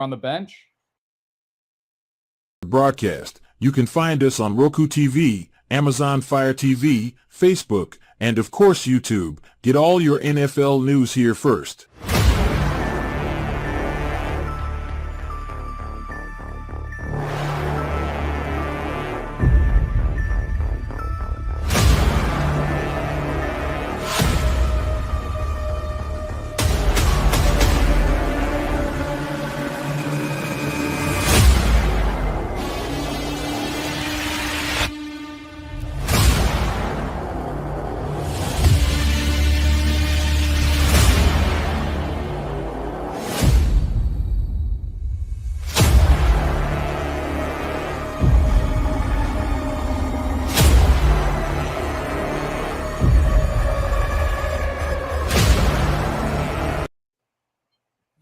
On the bench? Broadcast. You can find us on Roku TV, Amazon Fire TV, Facebook, and of course YouTube. Get all your NFL news here first.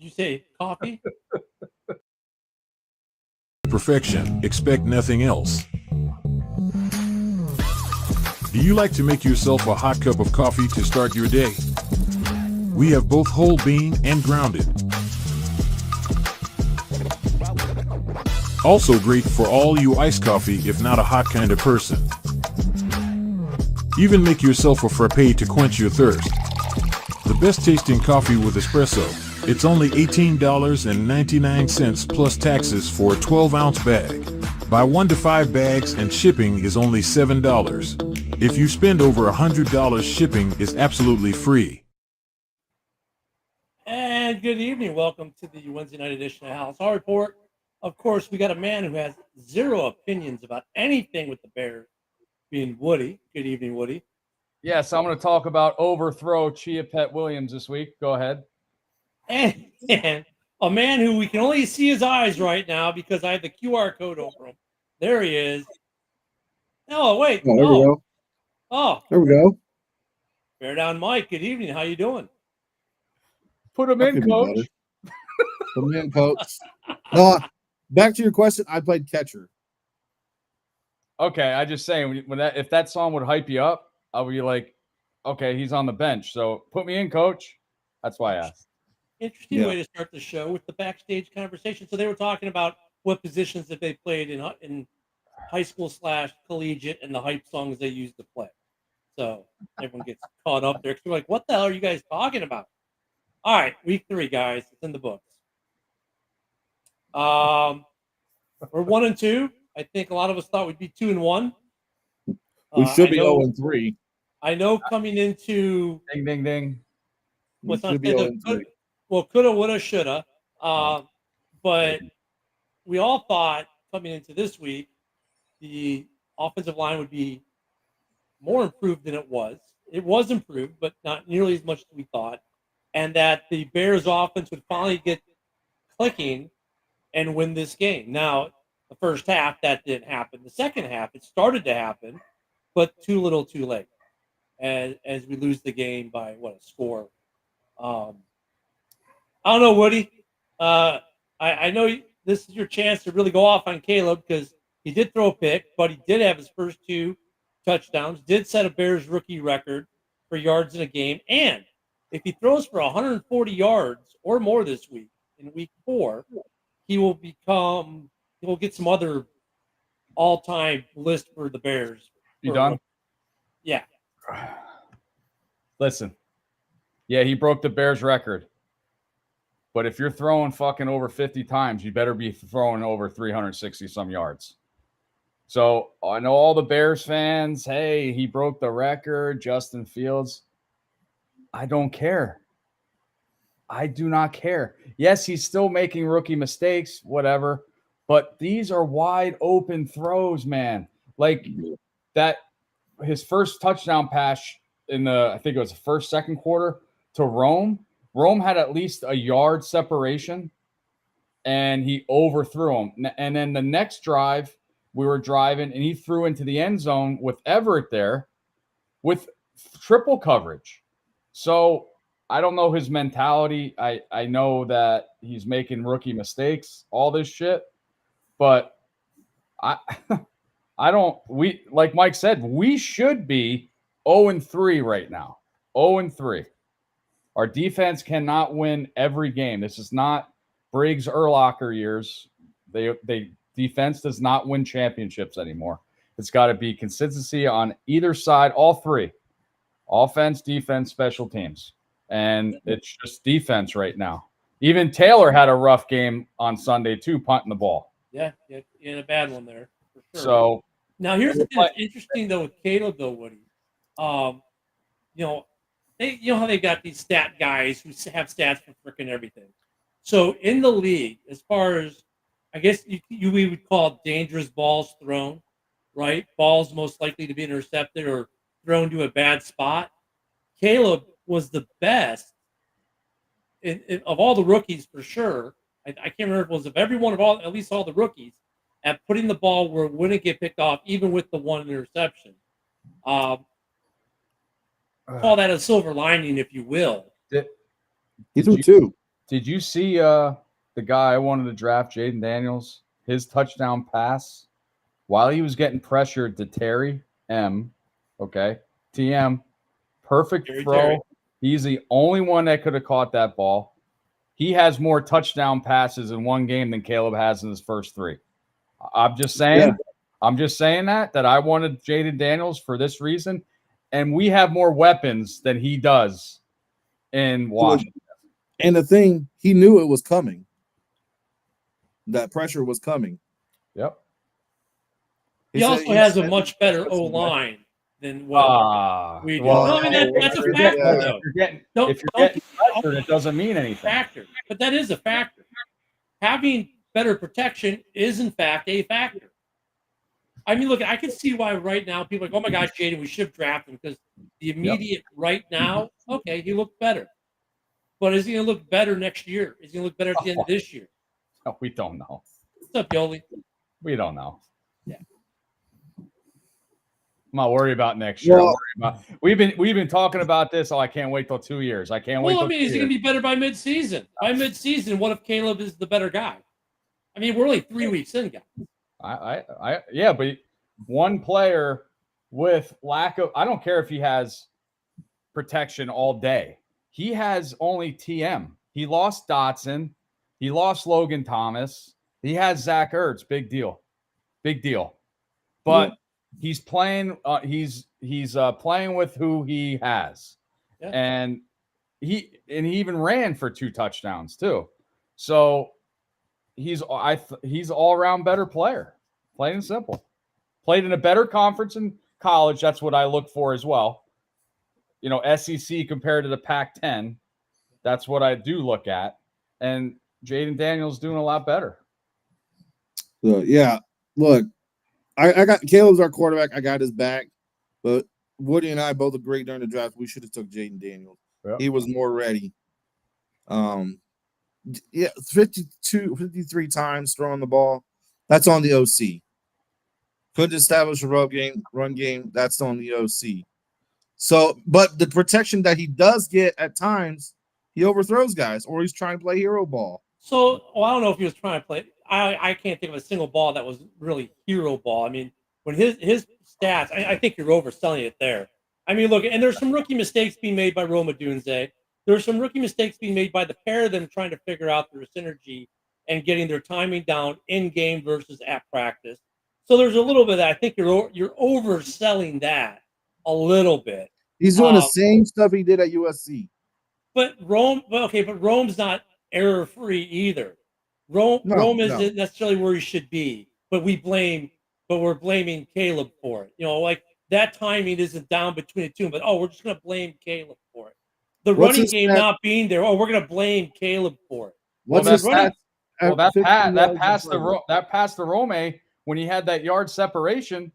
You say coffee? Perfection. Expect nothing else. Do you like to make yourself a hot cup of coffee to start your day? We have both whole bean and grounded. Also great for all you iced coffee if not a hot kind of person. Even make yourself a frappe to quench your thirst. The best tasting coffee with espresso. It's only $18.99 plus taxes for a 12-ounce bag. Buy 1 to 5 bags and shipping is only $7. If you spend over $100, shipping is absolutely free. And good evening. Welcome to the Wednesday night edition of Halas. Our report. Of course, we got a man who has zero opinions about anything with the Bears, being Woody. Good evening, Woody. Yes, I'm going to talk about overthrow Chia Pet Williams this week. Go ahead. And a man who we can only see his eyes right now because I have the QR code over him. There he is. Oh, wait. Oh, there we go. Oh. There we go. Bear down, Mike. Good evening. How you doing? Put him in, coach. Put him in, coach. No, back to your question. I played catcher. Okay, I just saying if that song would hype you up, I would be like, okay, he's on the bench. So put me in, coach. That's why I asked. Interesting way to start the show with the backstage conversation. So they were talking about what positions that they played in high school / collegiate and the hype songs they used to play. So everyone gets caught up there. They're like, what the hell are you guys talking about? All right, week 3, guys. It's in the books. We're 1-2. I think a lot of us thought we'd be 2-1. We should be 0-3. I know coming into ding, ding, ding. What's not well, coulda, woulda, shoulda. But we all thought coming into this week, the offensive line would be more improved than it was. It was improved, but not nearly as much as we thought. And that the Bears offense would finally get clicking and win this game. Now, the first half, that didn't happen. The second half, it started to happen, but too little too late. As we lose the game by, a score. I don't know, Woody. I know this is your chance to really go off on Caleb because he did throw a pick, but he did have his first 2 touchdowns, did set a Bears rookie record for yards in a game. And if he throws for 140 yards or more this week, in week 4, he will get some other all-time list for the Bears. You done? Yeah. Listen. Yeah, he broke the Bears record. But if you're throwing fucking over 50 times, you better be throwing over 360 some yards. So I know all the Bears fans, hey, he broke the record, Justin Fields. I don't care. I do not care. Yes, he's still making rookie mistakes, whatever. But these are wide open throws, man. Like that, his first touchdown pass in I think it was the second quarter to Rome. Rome had at least a yard separation, and he overthrew him. And then the next drive, we were driving, and he threw into the end zone with Everett there with triple coverage. So I don't know his mentality. I know that he's making rookie mistakes, all this shit. But I don't – like Mike said, we should be 0-3 right now. 0-3. Our defense cannot win every game. This is not Briggs Urlacher years, they defense does not win championships anymore. It's got to be consistency on either side, all three: offense, defense, special teams, and it's just defense right now. Even Taylor had a rough game on Sunday too, punting the ball. Yeah, in a bad one there for sure. So now here's the thing that's interesting though with Caleb though, Woody. You know, you know how they got these stat guys who have stats for freaking everything. So in the league, as far as I guess we would call dangerous balls thrown, right? Balls most likely to be intercepted or thrown to a bad spot. Caleb was the best of all the rookies for sure. I can't remember if it was of everyone of all, at least all the rookies, at putting the ball where it wouldn't get picked off, even with the one interception. Call that a silver lining, if you will. He threw two. Did you see the guy I wanted to draft, Jaden Daniels, his touchdown pass while he was getting pressured to Terry M? Okay, TM, perfect throw. Terry. He's the only one that could have caught that ball. He has more touchdown passes in one game than Caleb has in his first three. I'm just saying. Yeah. I'm just saying that I wanted Jaden Daniels for this reason, and we have more weapons than he does in Washington. And the thing, he knew it was coming. That pressure was coming. Yep. He also has a much better O-line than what we do. Well, I mean, that's a factor, though. If you're getting pressured, it doesn't mean anything. Factor, but that is a factor. Having better protection is, in fact, a factor. I mean, look, I can see why right now people are like, oh, my gosh, Jaden, we should have drafted him because the immediate right now, okay, he looked better. But is he going to look better next year? Is he going to look better at the end of this year? No, we don't know. What's up, Yoli? We don't know. Yeah. I'm not worried about next year. Well, we've been talking about this. Oh, I can't wait till 2 years. I can't wait. Well, I mean, is he going to be better by midseason? By midseason, what if Caleb is the better guy? I mean, we're only 3 weeks in, guys. Yeah, but one player with lack of, I don't care if he has protection all day. He has only TM. He lost Dotson. He lost Logan Thomas. He has Zach Ertz. Big deal. But he's playing. He's playing with who he has, and he even ran for 2 touchdowns too. So he's all around better player. Plain and simple. Played in a better conference in college. That's what I look for as well. You know, SEC compared to the Pac-10. That's what I do look at. And Jaden Daniels doing a lot better. So, yeah, look, I got Caleb's our quarterback. I got his back. But Woody and I both agreed during the draft we should have took Jaden Daniels. Yep. He was more ready. 53 times throwing the ball. That's on the OC. Couldn't establish a run game. That's on the OC. So, but the protection that he does get at times, he overthrows guys, or he's trying to play hero ball. So, I don't know if he was trying to play. I can't think of a single ball that was really hero ball. I mean, when his stats, I think you're overselling it there. I mean, look, and there's some rookie mistakes being made by Roma Dunze. There's some rookie mistakes being made by the pair of them trying to figure out their synergy and getting their timing down in game versus at practice. So there's a little bit of that. I think you're overselling that a little bit. He's doing the same stuff he did at USC. But Rome's not error-free either. Rome isn't necessarily where he should be, but we're blaming Caleb for it. You know, like that timing isn't down between the two, but we're just going to blame Caleb for it. The running game not being there, we're going to blame Caleb for it. That passed to Rome when he had that yard separation.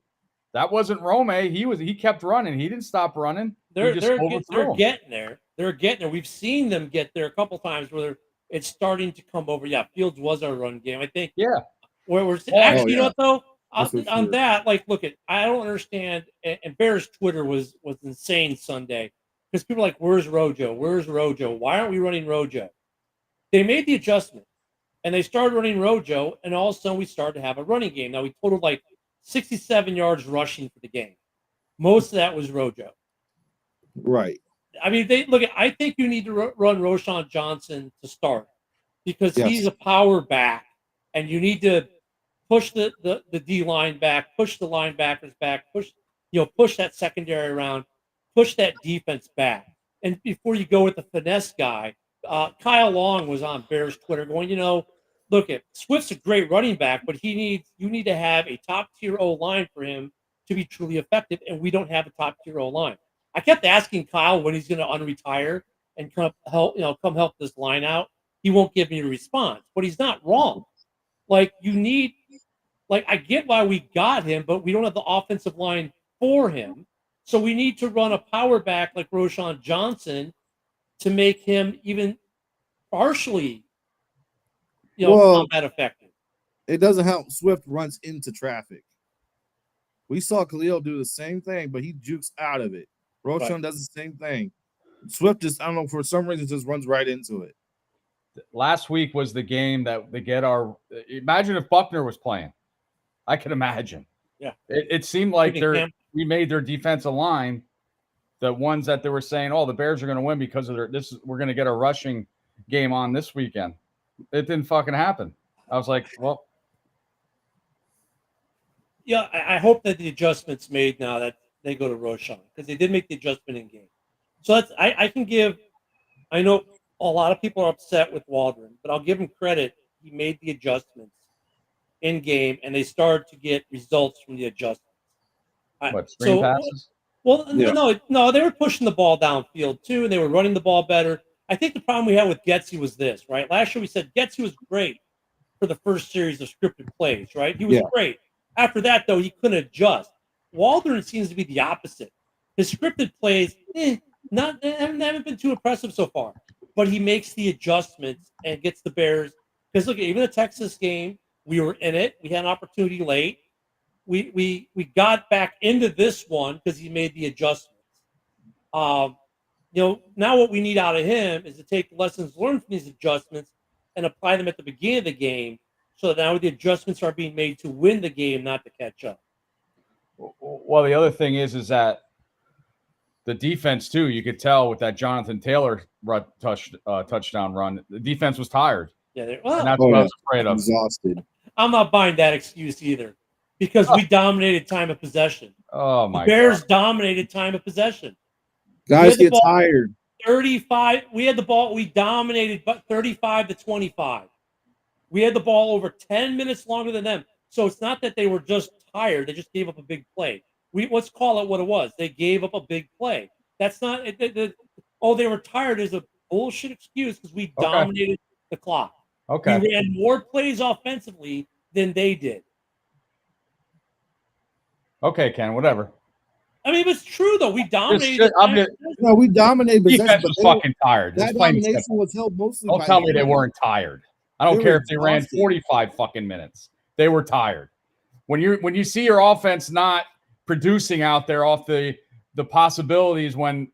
That wasn't Rome. He kept running. He didn't stop running. They're getting there. They're getting there. We've seen them get there a couple times where it's starting to come over. Yeah, Fields was our run game. I think. Yeah. Where we're actually, you know what though? On that, like, look at. I don't understand. And Bears Twitter was insane Sunday because people are like, "Where's Rojo? Where's Rojo? Why aren't we running Rojo?" They made the adjustment, and they started running Rojo, and all of a sudden we started to have a running game. Now we totaled like 67 yards rushing for the game. Most of that was Rojo. Right. I mean, I think you need to run Roschon Johnson to start. because Yes. he's a power back, and you need to push the D line back, push the linebackers back, push that secondary around, push that defense back. And before you go with the finesse guy, Kyle Long was on Bears Twitter going, look at Swift's a great running back, but you need to have a top tier O line for him to be truly effective, and we don't have a top tier O line. I kept asking Kyle when he's going to unretire and come help this line out. He won't give me a response, but he's not wrong. I get why we got him, but we don't have the offensive line for him. So we need to run a power back like Roshan Johnson to make him even partially, combat effective. It doesn't help. Swift runs into traffic. We saw Khalil do the same thing, but he jukes out of it. Roshan does the same thing. Swift just, I don't know, for some reason, just runs right into it. Last week was the game that they get our. Imagine if Buckner was playing. I can imagine. Yeah. It seemed like we made their defensive line, the ones that they were saying, oh, the Bears are going to win because of we're going to get a rushing game on this weekend. It didn't fucking happen. I was like, well. Yeah, I hope that the adjustment's made now that they go to Roshan, because they did make the adjustment in game. So I know a lot of people are upset with Waldron, but I'll give him credit. He made the adjustments in game, and they started to get results from the adjustments. Screen passes? Well, no, they were pushing the ball downfield too, and they were running the ball better. I think the problem we had with Getsy was this, right? Last year we said Getsy was great for the first series of scripted plays, right? He was great. After that, though, he couldn't adjust. Waldron seems to be the opposite. His scripted plays, haven't been too impressive so far, but he makes the adjustments and gets the Bears. Because look, even the Texas game, we were in it. We had an opportunity late. We got back into this one because he made the adjustments. Now what we need out of him is to take lessons learned from these adjustments and apply them at the beginning of the game, so that now the adjustments are being made to win the game, not to catch up. Well, the other thing is that the defense too. You could tell with that Jonathan Taylor touchdown run, the defense was tired. Yeah, and that's what I was afraid of. Exhausted. I'm not buying that excuse either, because we dominated time of possession. Oh my! The Bears dominated time of possession. Guys get tired. 35. We had the ball. We dominated, but 35-25. We had the ball over 10 minutes longer than them. So it's not that they were just tired. They just gave up a big play. Let's call it what it was. They gave up a big play. That's not they were tired is a bullshit excuse, because we dominated the clock. Okay. We ran more plays offensively than they did. Okay, Ken, whatever. I mean, it's true, though. We dominated. We dominated. Defense was fucking tired. That domination was held mostly. Don't tell me they weren't tired. I don't care if they ran 45 fucking minutes. They were tired. When you see your offense not producing out there off the possibilities, when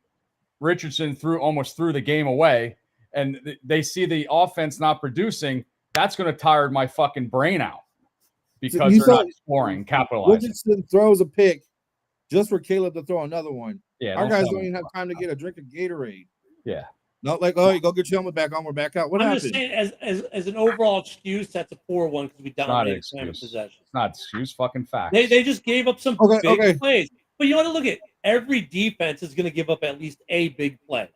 Richardson almost threw the game away, and they see the offense not producing, that's going to tire my fucking brain out, because they're not scoring, capitalizing. Richardson throws a pick just for Caleb to throw another one. Yeah, our guys don't even have time to get a drink of Gatorade. Yeah. Not like, oh, you go get your helmet back on, we're back out. What happened? I'm just saying, as an overall excuse, that's a poor one, because we dominated time of possession. It's not excuse, fucking fact. They just gave up some big plays. But you want to look at every defense is going to give up at least a big play.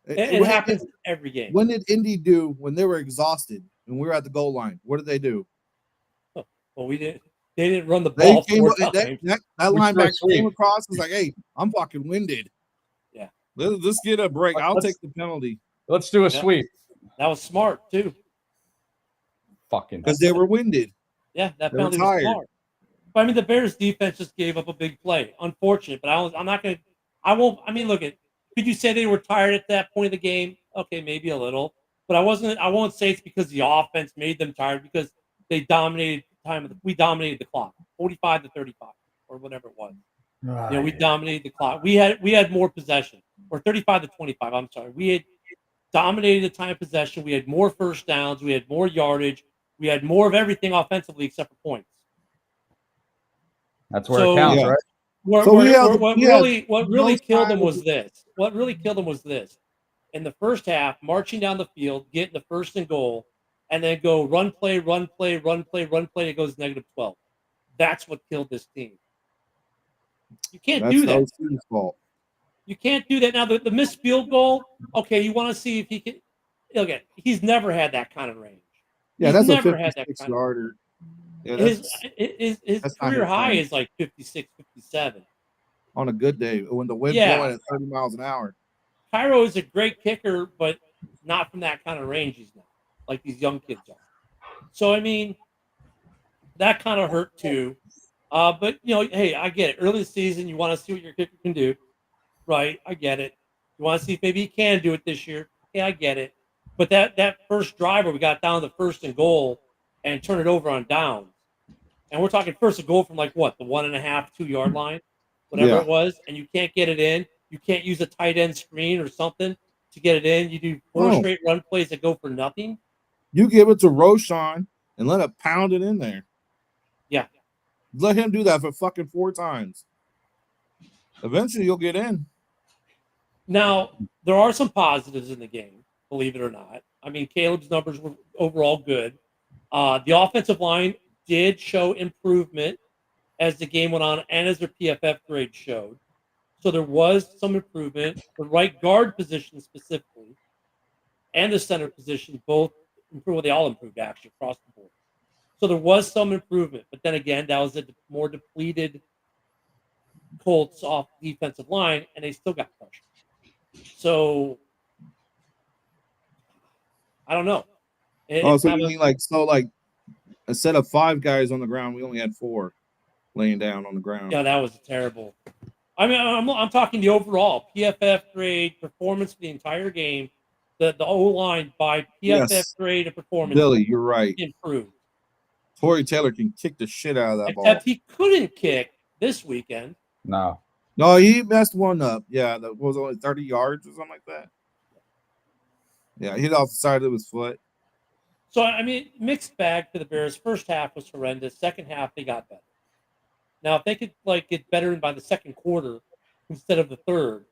It happens in every game. When did Indy do when they were exhausted and we were at the goal line? What did they do? Well, we didn't. They didn't run the ball. That linebacker came across and was like, "Hey, I'm fucking winded. Yeah, let's get a break. I'll take the penalty. Let's do a sweep." That was smart too. Fucking, because they were winded. Yeah, that penalty was smart. But I mean, the Bears defense just gave up a big play. Unfortunate, but I'm not going to. I won't. I mean, look at. Could you say they were tired at that point of the game? Okay, maybe a little, but I wasn't. I won't say it's because the offense made them tired, because they dominated we dominated the clock, 45-35 or whatever it was. We dominated the clock. We had more possession, or 35-25. I'm sorry. We had dominated the time of possession. We had more first downs. We had more yardage. We had more of everything offensively except for points. That's where it counts, right? What really killed them was this. What really killed them was this. In the first half, marching down the field, getting the 1st and goal, and then go run play, run play, run play, run play. It goes -12. That's what killed this team. You can't That's do the that. OC's fault. You can't do that. Now, the missed field goal, okay, you want to see if he can. Okay, he's never had that kind of range. Yeah, He's that's a never had that 56 kind of yarder. Yeah, his that's not career his high range. is like 56, 57. On a good day when the wind's Yeah. blowing at 30 miles an hour. Cairo is a great kicker, but not from that kind of range. He's not like these young kids are. So I mean, that kind of hurt too. But hey, I get it. Early season, you want to see what your kicker can do, right? I get it. You want to see if maybe he can do it this year. Yeah, I get it. But that first drive where we got down to first and goal and turn it over on downs, and we're talking first and goal from like what, the 1.5, 2 yard line, whatever Yeah. it was, and you can't get it in. You can't use a tight end screen or something to get it in. You do four No. straight run plays that go for nothing. You give it to Roshan and let it pound it in there. Yeah. Let him do that for fucking 4 times. Eventually, you'll get in. Now, there are some positives in the game, believe it or not. I mean, Caleb's numbers were overall good. The offensive line did show improvement as the game went on and as their PFF grade showed. So there was some improvement. The right guard position specifically and the center position both improved. Well, they all improved actually across the board. So there was some improvement. But then again, that was a more depleted Colts off defensive line, and they still got pressure. So I don't know. So you mean like instead of 5 guys on the ground, we only had 4 laying down on the ground. Yeah, that was terrible. I mean, I'm talking the overall PFF grade performance for the entire game. The O line by PFF Yes. grade of performance. Billy, you're right. Improved. Torrey Taylor can kick the shit out of that ball. Except he couldn't kick this weekend. No, he messed one up. Yeah, that was only 30 yards or something like that. Yeah, hit off the side of his foot. So I mean, mixed bag for the Bears. First half was horrendous. Second half they got better. Now, if they could get better by the second quarter instead of the third,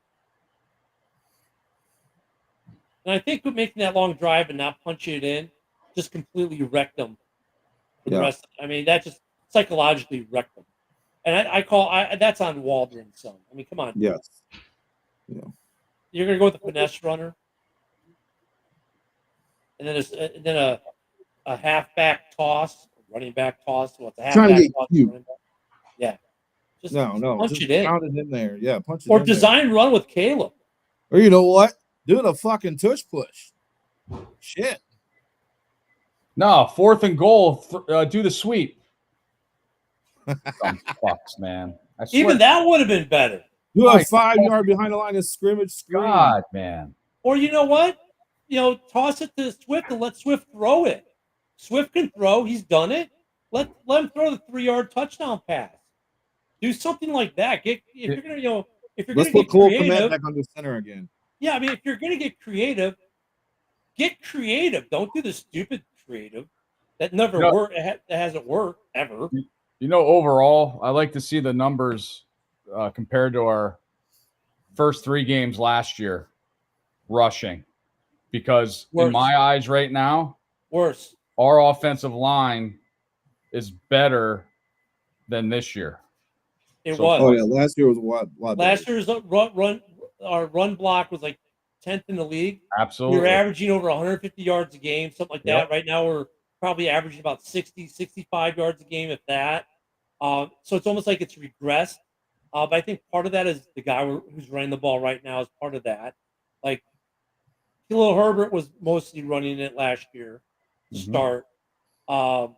and I think making that long drive and not punching it in just completely wrecked them for the rest. I mean, that just psychologically wrecked them. And I call that's on Waldron's son. I mean, come on. Yes. Yeah. You're gonna go with the finesse runner, and then a halfback toss, running back toss. What's a halfback Trying to get toss? cute. Yeah. Just Punch just it in. Pound it in there. Yeah, punch it or in design run with Caleb. Or you know what? Doing a fucking tush push. Shit. No, 4th and goal. Do the sweep. Dumb fucks, man. I swear. Even that would have been better. Do a 5 yard behind the line of scrimmage screen. God, man. Or you know what? Toss it to Swift and let Swift throw it. Swift can throw. He's done it. Let him throw the 3-yard touchdown pass. Do something like that. If you're gonna Let's put Cole Kmet back under center again. Yeah, I mean, if you're gonna get creative. Don't do the stupid creative that never worked. That hasn't worked ever. Overall, I like to see the numbers compared to our first 3 games last year, rushing, because in my eyes right now, our offensive line is better than this year. Was. Oh yeah, last year was a lot last year's our run block was like 10th in the league. Absolutely. We were averaging over 150 yards a game, something like that. Right now we're probably averaging about 60, 65 yards a game, if that. So it's almost like it's regressed. But I think part of that is the guy who's running the ball right now is part of that. Like, Khalil Herbert was mostly running it last year to start. I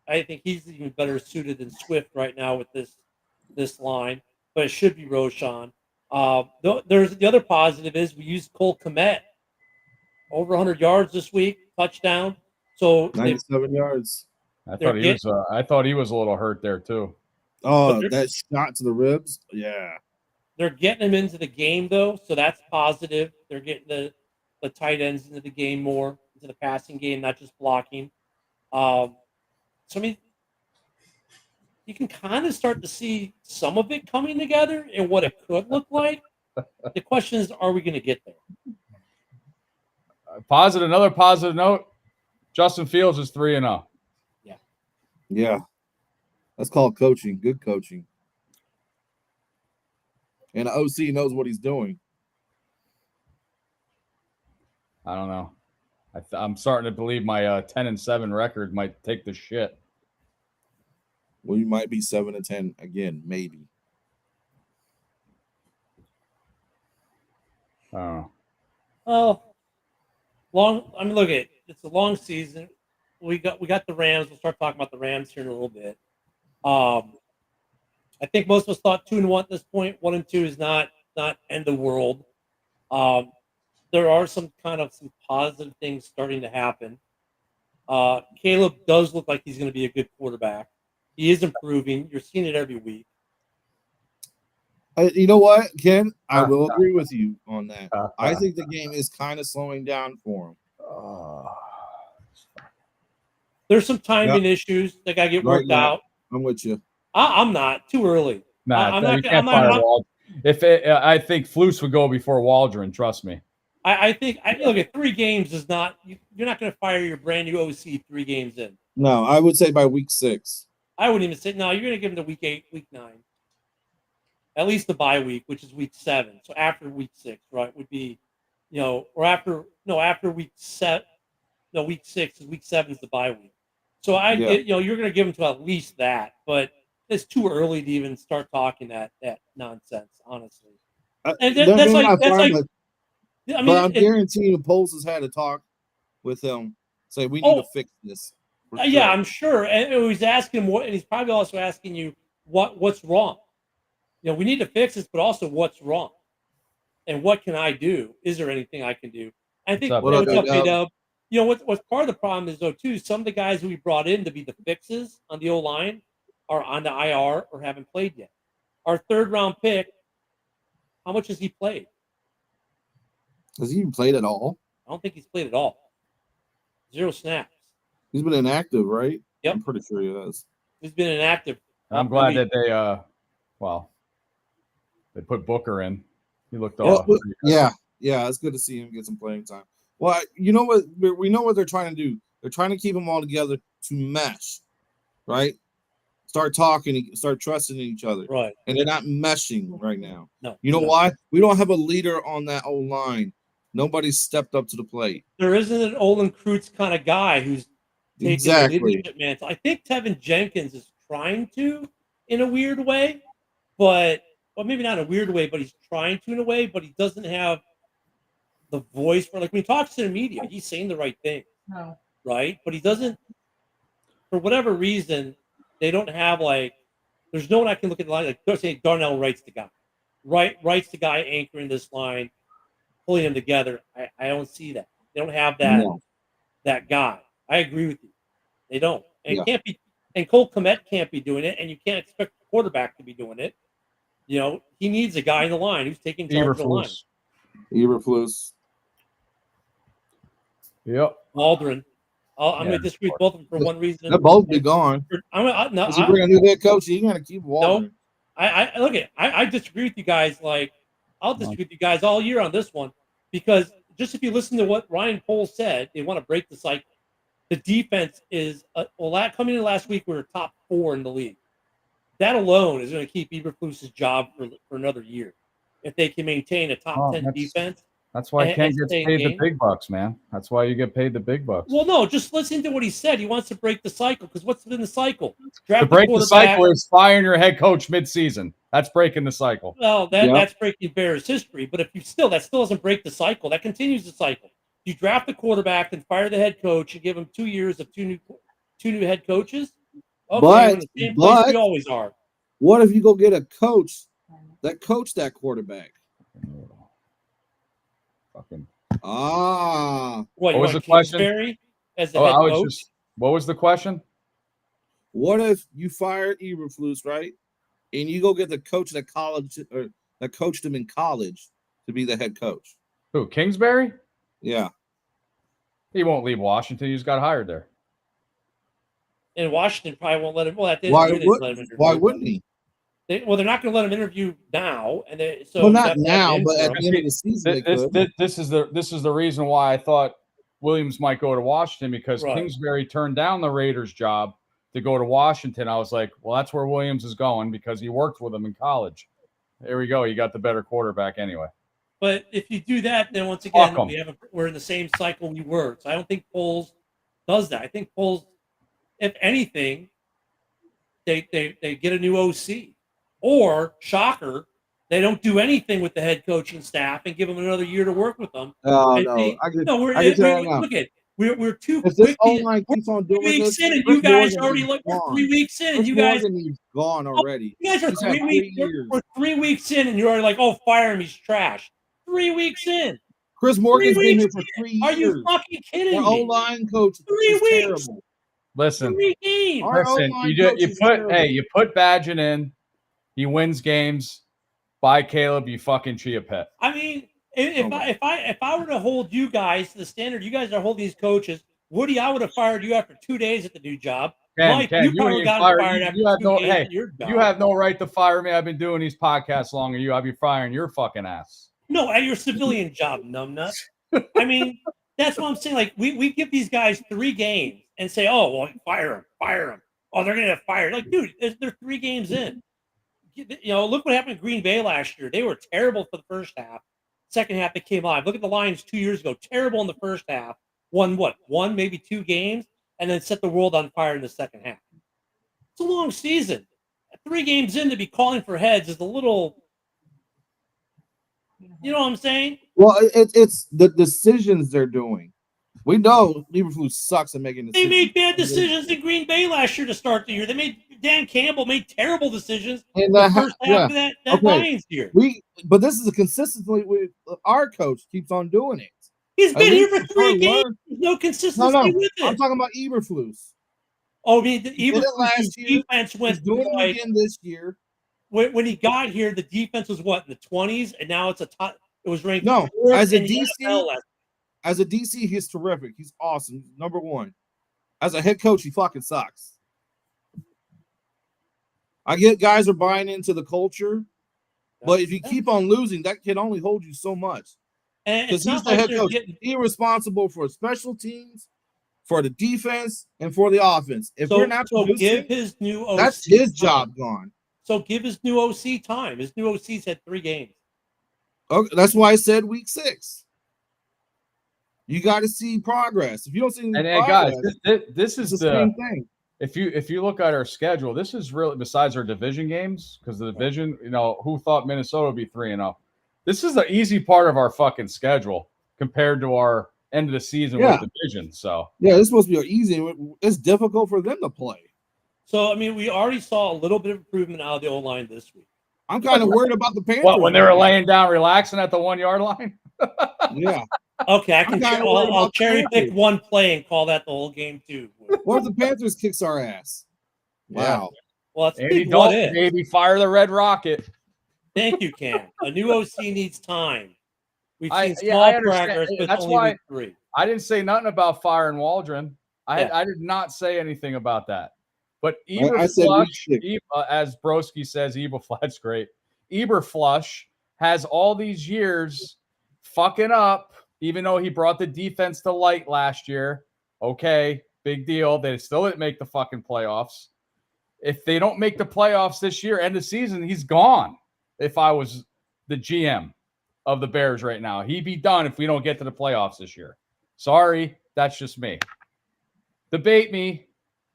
think he's even better suited than Swift right now with this line, but it should be Roshan. There's the other positive is we used Cole Kmet over 100 yards this week, touchdown. So 97 yards. I thought he was a little hurt there too. Oh, that shot to the ribs. Yeah. They're getting him into the game though, so that's positive. They're getting the tight ends into the game more, into the passing game, not just blocking. So I mean, you can kind of start to see some of it coming together and what it could look like. The question is, are we going to get there? Another positive note, Justin Fields is 3-0. Yeah. That's called coaching. Good coaching. And the OC knows what he's doing. I don't know. I'm starting to believe my 10-7 record might take the shit. We might be 7-10 again, maybe. I don't know. Well, look at it. It's a long season. We got the Rams. We'll start talking about the Rams here in a little bit. I think most of us thought 2-1 at this point. 1-2 is not end the world. There are some positive things starting to happen. Caleb does look like he's going to be a good quarterback. He is improving. You're seeing it every week. You know what, Ken? I will agree with you on that. I think the game is kind of slowing down for him. There's some timing issues that got to get worked out. I'm with you. I'm not. Too early. You can't fire Waldron. I think Flus would go before Waldron. Trust me. I think look at 3 games is not. You're not going to fire your brand new OC 3 games in. No, I would say by week 6. I wouldn't even say no. You're going to give him to week 8, week 9. At least the bye week, which is week 7. So after week 6, right, would be, or after week 7. No, week 6 is week 7 is the bye week. So you're going to give him to at least that, but it's too early to even start talking that nonsense, honestly. And that's like. But I'm guaranteeing Poles has had a talk with him. Say we need to fix this. Yeah, I'm sure. And he's asking what, and he's probably also asking you what's wrong. We need to fix this, but also what's wrong, and what can I do? Is there anything I can do? I think what's up, Dub? What's part of the problem is though too. Some of the guys who we brought in to be the fixes on the O-line are on the IR or haven't played yet. Our 3rd round pick, how much has he played? Has he even played at all? I don't think he's played at all. 0 snaps. He's been inactive, right? Yep. I'm pretty sure he has. He's been inactive. I'm glad that they put Booker in. He looked off. Yeah, it's good to see him get some playing time. Well, you know what? We know what they're trying to do. They're trying to keep them all together to mesh, right? Start talking, start trusting each other. Right. And they're not meshing right now. No. You know why? We don't have a leader on that O-line. Nobody's stepped up to the plate. There isn't an Olin Kreutz kind of guy who's taking the leadership mantle. I think Tevin Jenkins is trying to in a weird way, well, maybe not in a weird way, but he's trying to in a way, but he doesn't have the voice for, like, when he talks to the media, he's saying the right thing. No. Right? But he doesn't, for whatever reason, they don't have, like, there's no one I can look at the line, like, they're saying Darnell Wright's the guy. Wright's the guy anchoring this line, pulling them together. I don't see that. They don't have that guy. I agree with you. They don't. And it can't be, and Cole Kmet can't be doing it, and you can't expect the quarterback to be doing it. He needs a guy in the line who's taking charge of the line. Eberflus. Yep. Waldron. I'm going to disagree with both of them for one reason. They'll both be gone. As you bring a new head coach, you're going to keep Waldron. No, I disagree with you guys. Like, I'll disagree with you guys all year on this one, because just if you listen to what Ryan Poles said, they want to break the cycle. The defense is coming in last week, we were top 4 in the league. That alone is going to keep Eberflus's job for another year if they can maintain a top 10 defense. That's why Ken gets paid the big bucks, man. That's why you get paid the big bucks. Well, no, just listen to what he said. He wants to break the cycle, because what's been the cycle? To break the cycle is firing your head coach mid-season. That's breaking the cycle. Well, that's breaking Bears history. But that still doesn't break the cycle. That continues the cycle. You draft the quarterback and fire the head coach and give him 2 years of two new head coaches. Okay, we're in the same place we always are. What if you go get a coach that coached that quarterback? What was the question? What was the question? What if you fired Eberflus, right? And you go get the coach that coached him in college to be the head coach. Who, Kingsbury? Yeah. He won't leave Washington. He just got hired there. And Washington probably won't let him. Well, why wouldn't he? They're not going to let him interview now, not now, but at the end of the season, this is the reason why I thought Williams might go to Washington because Kingsbury turned down the Raiders job to go to Washington. I was like, well, that's where Williams is going because he worked with him in college. There we go. You got the better quarterback anyway. But if you do that, then once again, we're in the same cycle we were. So I don't think Poles does that. I think Poles, if anything, they get a new OC. Or, shocker, they don't do anything with the head coaching staff and give them another year to work with them. Oh, and no. Look at we're too if quick. This O-line keeps on doing 3 weeks this, in, and you guys already look. We're 3 weeks in, and you guys he's gone already. You guys are 3 weeks. We're 3 weeks in, and you're already like, "Oh, fire him, he's trash." 3 weeks in. Chris Morgan's been here for 3 years. Are you fucking kidding me? The O-line coach 3 weeks. Terrible. Listen, 3 games. You put Badgett in, he wins games. Bye, Caleb. You fucking chia pet. I mean, if I were to hold you guys to the standard you guys are holding these coaches, Woody, I would have fired you after 2 days at the new job. Mike, you probably got fired after 2 days at your job. You have no right to fire me. I've been doing these podcasts longer than you. I'll be firing your fucking ass. No, at your civilian job, numbnut. I mean, that's what I'm saying. Like, we give these guys 3 games and say, oh, well, fire them. Oh, they're going to get fired. Like, dude, they're 3 games in. Look what happened to Green Bay last year. They were terrible for the first half. Second half, they came alive. Look at the Lions 2 years ago. Terrible in the first half. Won, maybe 2 games, and then set the world on fire in the second half. It's a long season. 3 games in to be calling for heads is a little... You know what I'm saying? Well, it's the decisions they're doing. We know Lieberflus sucks at making decisions. They made bad decisions in Green Bay last year to start the year. Dan Campbell made terrible decisions in the first half of that Lions year. But this is a consistently with our coach keeps on doing it. He's been here for 3 games. There's no consistency with it. I'm talking about Eberflus. Oh, I mean, the Eberflus defense went. He's doing it again this year. When he got here, the defense was in the 20s, and now it's it was ranked. No, as a DC, he's terrific. He's awesome. He's number 1. As a head coach, he fucking sucks. I get guys are buying into the culture, but if you keep on losing, that can only hold you so much. Because he's the head coach. He's responsible for special teams, for the defense, and for the offense. If you're not give his new OC that's his job gone. So give his new OC time. His new OC's had 3 games. Okay, that's why I said week 6. You got to see progress. If you don't see any progress, guys, this is the same thing. If you look at our schedule, this is really, besides our division games, because the division, who thought Minnesota would be 3-0? This is the easy part of our fucking schedule compared to our end of the season with division. So it's supposed to be easy. It's difficult for them to play. So I mean, we already saw a little bit of improvement out of the O-line this week. I'm kind of worried about the Panthers. What, when they were laying down, relaxing at the 1 yard line? Yeah. Okay, I'll cherry pick one play and call that the whole game too. What if the Panthers kicks our ass? Wow. Well, that's Andy Dalton, maybe fire the Red Rocket. Thank you, Cam. A new OC needs time. We've seen small progress, but that's only week 3. I didn't say nothing about firing Waldron. I did not say anything about that. But Eberflush, as Broski says, Eberflush, great. Eberflush has all these years fucking up, even though he brought the defense to light last year. Okay, big deal. They still didn't make the fucking playoffs. If they don't make the playoffs this year, end of season, he's gone. If I was the GM of the Bears right now, he'd be done if we don't get to the playoffs this year. Sorry, that's just me. Debate me.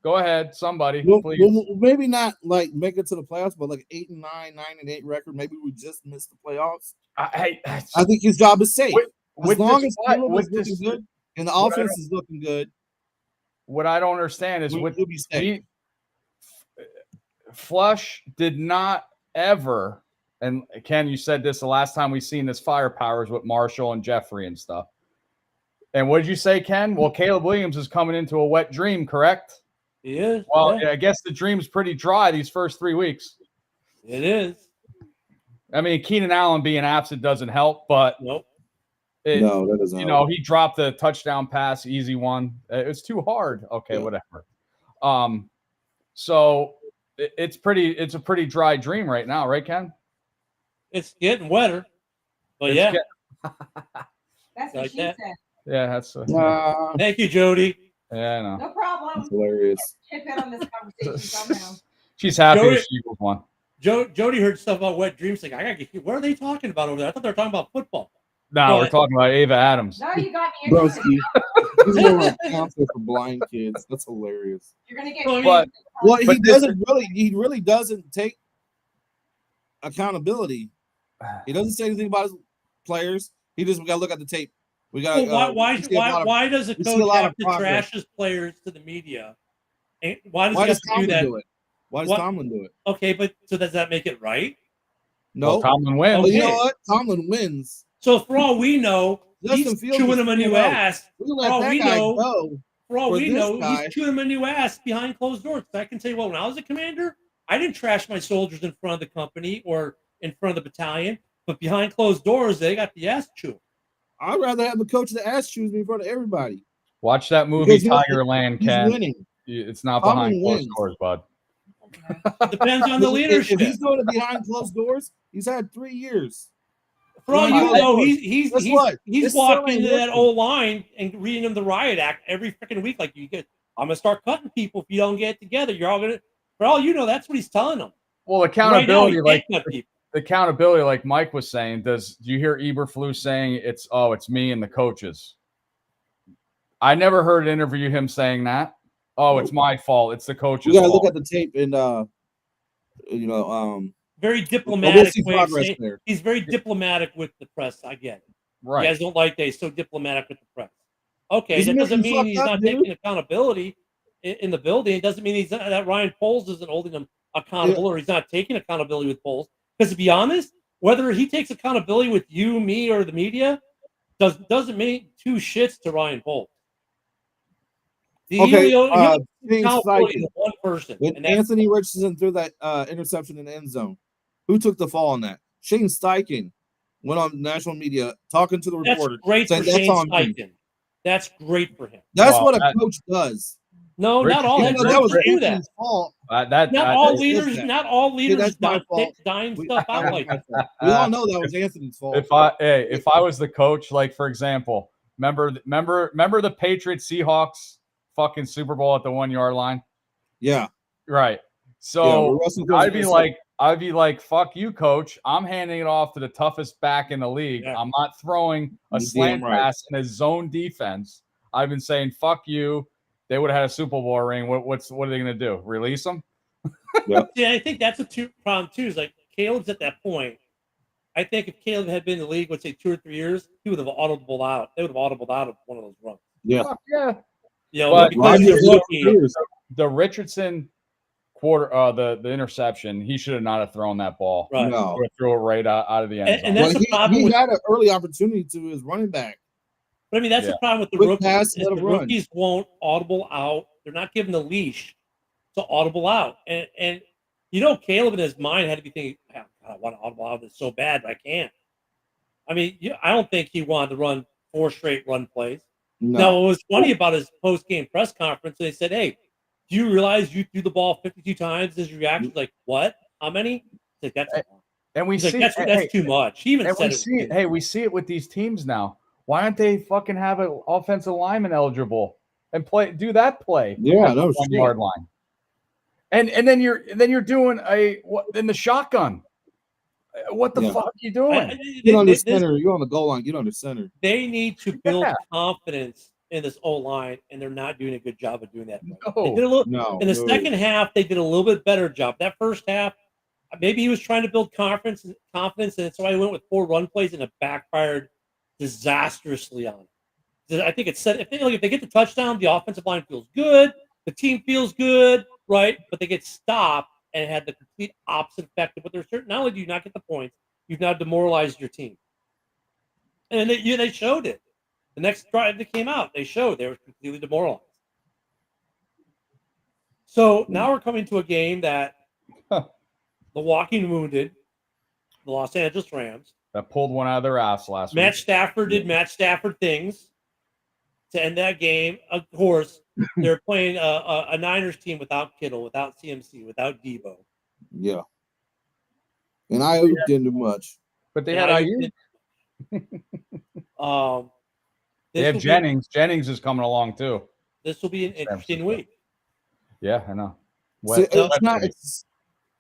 Go ahead, somebody. Please. Maybe not like make it to the playoffs, but like 8-9, 9-8 record. Maybe we just missed the playoffs. I think his job is safe. As long as Caleb is looking good and the offense is looking good. What I don't understand is Flush did not ever, and Ken, you said this the last time we seen this firepower is with Marshall and Jeffrey and stuff. And what did you say, Ken? Well, Caleb Williams is coming into a wet dream, correct? He is. Well, I guess the dream's pretty dry these first 3 weeks. It is. I mean, Keenan Allen being absent doesn't help, but nope. No, that doesn't help. He dropped the touchdown pass, easy one. It's too hard. Okay, whatever. So it's a pretty dry dream right now, right, Ken? It's getting wetter, but That's what she said. Yeah, that's Thank you, Jody. yeah, I know. No problem. That's hilarious. Chip in on this conversation somehow. She's happy Jody- the Eagles won. Jody heard stuff about wet dreams. Like, I gotta get. What are they talking about over there? I thought they were talking about football. No, we're But- talking about Ava Adams. Now you got me interested. Broski. He's more like counselor for blind kids. That's hilarious. You're gonna get. But- Well, he But really doesn't take accountability. He doesn't say anything about his players. He just got to look at the tape. We got. Well, why does a we see a coach lot have of to progress. trash his players to the media? And why does Why he have does to do Tomlin that? do it? Why does What? Tomlin do it? Okay, but so does that make it right? No. Well, Tomlin wins. But you know Okay. what? Tomlin wins. So for all we know, Justin he's Fields chewing is him a new 4-0. ass. We For let all that we guy know, go. for all For we this know, guy- he's chewing him a new ass behind closed doors. I can tell you what, when I was a commander, I didn't trash my soldiers in front of the company or in front of the battalion, but behind closed doors, they got the ass chewed. I'd rather have the coach of the ass choose me in front of everybody. Watch that movie Because he's- Tigerland, He's Ken. winning. It's not Tomlin behind closed wins. doors, bud. Depends on the leadership. If he's doing it behind closed doors, he's had 3 years. For all behind you closed know, doors. he's Guess what? he's This still walking ain't into that working. old line and reading them the riot act every freaking week. Like, I'm gonna start cutting people if you don't get it together. You're all gonna. For all you know, that's what he's telling them. Well, Right now, accountability, he like can't cut people. the accountability, like Mike was saying. Do you hear Eberflus saying it's me and the coaches? I never heard an interview him saying that. Oh, it's my fault. It's the coach's You got to fault. look at the tape and Very we'll diplomatic see way of progress saying. there. He's very diplomatic with the press. I get it. Right. You guys don't like that he's so diplomatic with the press. Okay, He's that doesn't making mean fucked he's up, not dude. taking accountability in the building. It doesn't mean he's not, that Ryan Poles isn't holding him accountable or he's not taking accountability with Poles. Because to be honest, whether he takes accountability with you, me, or the media doesn't mean two shits to Ryan Poles. He Okay, only James accountability Steichen. to one person. When And that's Anthony Richardson threw that interception in the end zone, who took the fall on that? Shane Steichen went on national media talking to the that's reporter. great for saying, "That's Shane on me." Steichen. That's great for him. That's Well, what a that- coach does. No, not all Even though that was coaches do that. Anthony's fault. Not That all is- leaders. that. Not all leaders that's my fault. dime We, stuff that out was like my that. fault. We all know that was Anthony's fault. if I was the coach, like for example, remember the Patriots Seahawks fucking Super Bowl at the 1 yard line, Yeah. right? Yeah, So where Russell Wilson I'd be like, fuck you, coach. I'm handing it off to the toughest back in the league. Yeah. I'm not throwing a You're slant damn right. pass in a zone defense. I've been saying, fuck you. They would have had a Super Bowl ring. What are they going to do? Release them? Yeah, I think that's a problem too. Is like Caleb's at that point. I think if Caleb had been in the league, let's say 2 or 3 years, he would have audibled out. They would have audibled out of one of those runs. Yeah. Fuck yeah. You know, But because Rodgers he's looked rookie. years. The Richardson quarter, the interception, he should have not have thrown that ball. Right. No. Or threw it right out of the end zone. And that's Well, the problem he with. had an early opportunity to his running back. But I mean, that's Yeah. the problem with the Quick rookies. pass, Is let the him run. rookies won't audible out. They're not given the leash to audible out. And you know, Caleb in his mind had to be thinking, oh, God, I want to audible out this so bad, but I can't. I mean, I don't think he wanted to run 4 straight run plays. No. Now, what was funny about his post-game press conference, they said, hey, do you realize you threw the ball 52 times? His reaction was like, what? How many? He's like, that's a lot. And we He's like, see that's too much. He even and said we it. was see too hey, much. we see it with these teams now. Why aren't they fucking have an offensive lineman eligible and do that play? Yeah, at the no 1 shit. yard line. And then you're doing in the shotgun. What the Yeah. fuck are you doing? Get under center. You're on the goal line. Get under center. They need to build Yeah. confidence in this O line, and they're not doing a good job of doing that. They No. did a little No. in the no. second half. They did a little bit better job. That first half, maybe he was trying to build confidence, and that's why he went with 4 run plays, and it backfired disastrously on him. I think it said if they get the touchdown, the offensive line feels good, the team feels good, right? But they get stopped, and it had the complete opposite effect of what they're certain. Not only do you not get the points, you've now demoralized your team, and they showed it. The next drive that came out, they showed they were completely demoralized. So now we're coming to a game that the walking wounded, the Los Angeles Rams, That pulled one out of their ass last Matt week. Stafford did Matt Stafford things to end that game. Of course, they're playing a Niners team without Kittle, without CMC, without Debo. Yeah. And I didn't do much. But they And had Ayuk IU. did- They have Jennings. Jennings is coming along too. This will be an interesting week. Yeah, I know. See,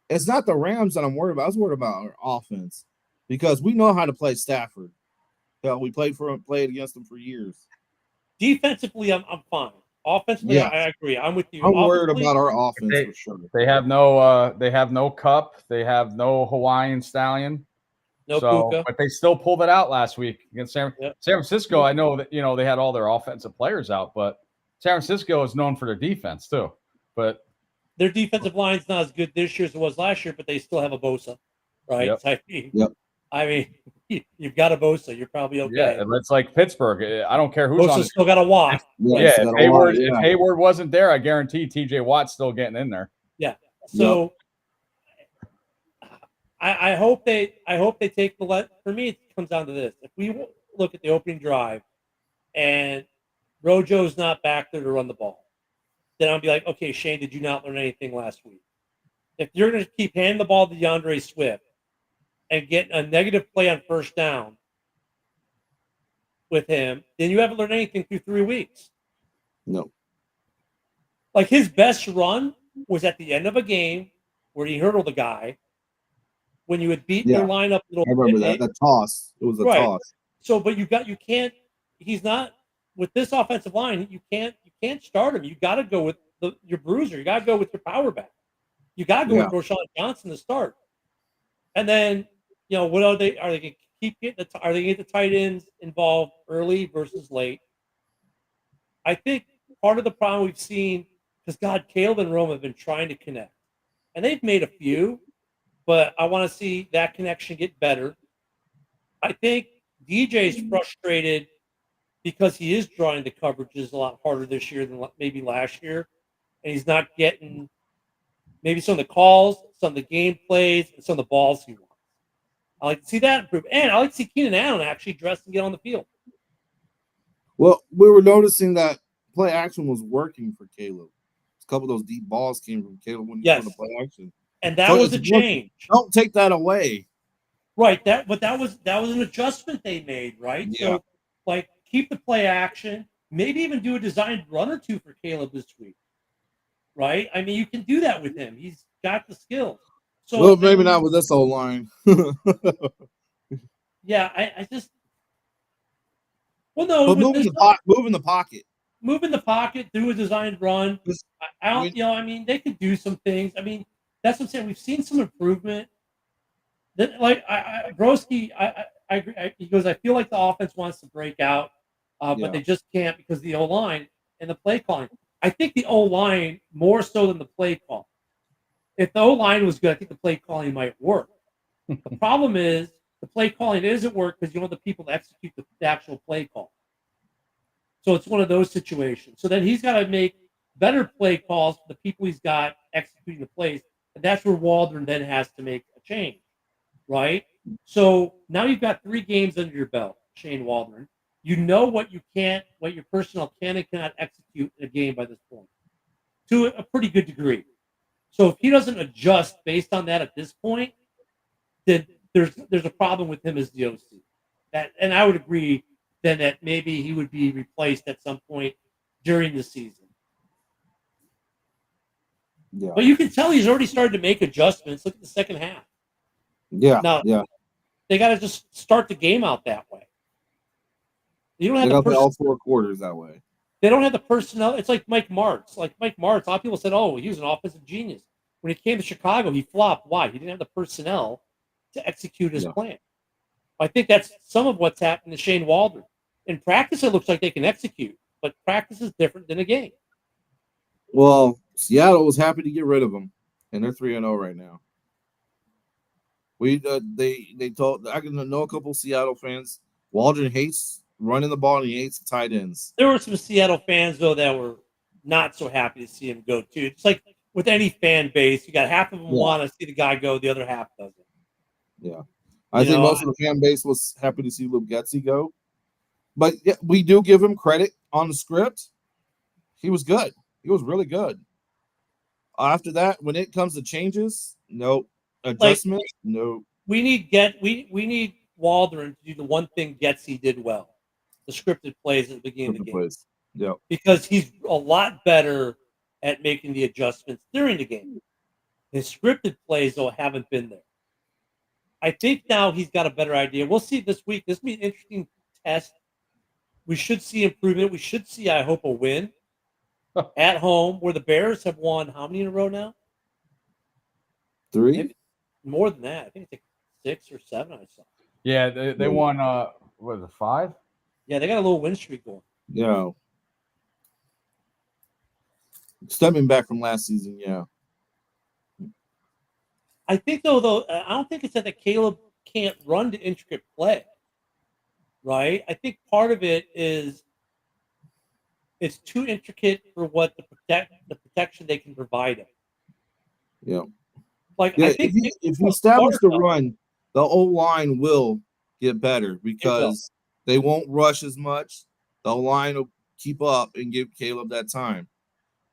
it's not the Rams that I'm worried about. I was worried about our offense because we know how to play Stafford. We played against them for years. Defensively, I'm fine. Offensively, yes. I agree. I'm with you. I'm worried about our offense for sure. They have no Cup. They have no Hawaiian Stallion. No Puka. But they still pulled it out last week against San Francisco. I know that they had all their offensive players out, but San Francisco is known for their defense too. But their defensive line's not as good this year as it was last year, but they still have a Bosa, right? Yep. I mean, you've got a Bosa, you're probably okay. Yeah, it's like Pittsburgh. I don't care who's Bosa's on. Still got a walk. If Hayward wasn't there, I guarantee T.J. Watt's still getting in there. Yeah. So I hope they take the let. For me, it comes down to this: if we look at the opening drive, and Rojo's not back there to run the ball, then I'll be like, okay, Shane, did you not learn anything last week? If you're going to keep handing the ball to DeAndre Swift and get a negative play on first down with him, then you haven't learned anything through 3 weeks. No. Like his best run was at the end of a game where he hurdled a guy when you had beaten your lineup. I remember that. The toss. It was a toss. So, but you can't, he's not, with this offensive line, you can't start him. You got to go with your bruiser. You got to go with your power back. You got to go with Roschon Johnson to start. And then, what are they going to keep getting are they going to get the tight ends involved early versus late? I think part of the problem we've seen, because Caleb and Rome have been trying to connect. And they've made a few, but I want to see that connection get better. I think DJ's frustrated because he is drawing the coverages a lot harder this year than maybe last year. And he's not getting maybe some of the calls, some of the game plays, and some of the balls he wants. I like to see that improve. And I like to see Keenan Allen actually dress and get on the field. Well, we were noticing that play action was working for Caleb. A couple of those deep balls came from Caleb when he was on the play action. And that was a change. Don't take that away. Right. That was an adjustment they made, right? Yeah. So, keep the play action, maybe even do a designed run or two for Caleb this week. Right? I mean, you can do that with him. He's got the skills. So well, maybe not with this whole line. Yeah, I just no, but move in the pocket. Move in the pocket, do a designed run. I don't, they could do some things. I mean, that's what I'm saying. We've seen some improvement. Broski, I agree. He goes, I feel like the offense wants to break out, but they just can't because of the O-line and the play calling. I think the O-line more so than the play call. If the O-line was good, I think the play calling might work. The problem is the play calling isn't work because you want the people to execute the actual play call. So it's one of those situations. So then he's got to make better play calls for the people he's got executing the plays. And that's where Waldron then has to make a change, right? So now you've got 3 games under your belt, Shane Waldron. You know what your personnel can and cannot execute in a game by this point to a pretty good degree. So if he doesn't adjust based on that at this point, then there's a problem with him as the OC. And I would agree then that maybe he would be replaced at some point during the season. Yeah. But you can tell he's already started to make adjustments. Look at the second half. Yeah. Now, they got to just start the game out that way. You don't have all 4 quarters that way. They don't have the personnel. It's like Mike Martz. A lot of people said, oh, he was an offensive genius. When he came to Chicago, he flopped. Why? He didn't have the personnel to execute his plan. I think that's some of what's happened to Shane Waldron. In practice, it looks like they can execute, but practice is different than a game. Well, Seattle was happy to get rid of him, and they're 3-0 right now. They told I can know a couple Seattle fans. Waldron hates running the ball and he hates the tight ends. There were some Seattle fans though that were not so happy to see him go too. It's like with any fan base, you got half of them want to see the guy go, the other half doesn't. Yeah, I think most of the fan base was happy to see Luke Getsy go, but we do give him credit on the script. He was good. He was really good. After that, when it comes to changes, no adjustments, no. We need Waldron to do the one thing Getsy did well. the scripted plays at the beginning of the game. Plays. Yeah. Because he's a lot better at making the adjustments during the game. His scripted plays, though, haven't been there. I think now he's got a better idea. We'll see this week. This will be an interesting test. We should see improvement. We should see, I hope, a win at home where the Bears have won how many in a row now? 3? Maybe more than that. I think it's like 6 or 7 I saw. Yeah, they won, what was it, 5? Yeah, they got a little win streak going. Yeah. Stepping back from last season, yeah. I think, though, I don't think it's that Caleb can't run the intricate play, right? I think part of it is it's too intricate for what the protection they can provide him. Yeah. Like, Yeah, I think if you establish the run, the O-line will get better because they won't rush as much. The O-line will keep up and give Caleb that time.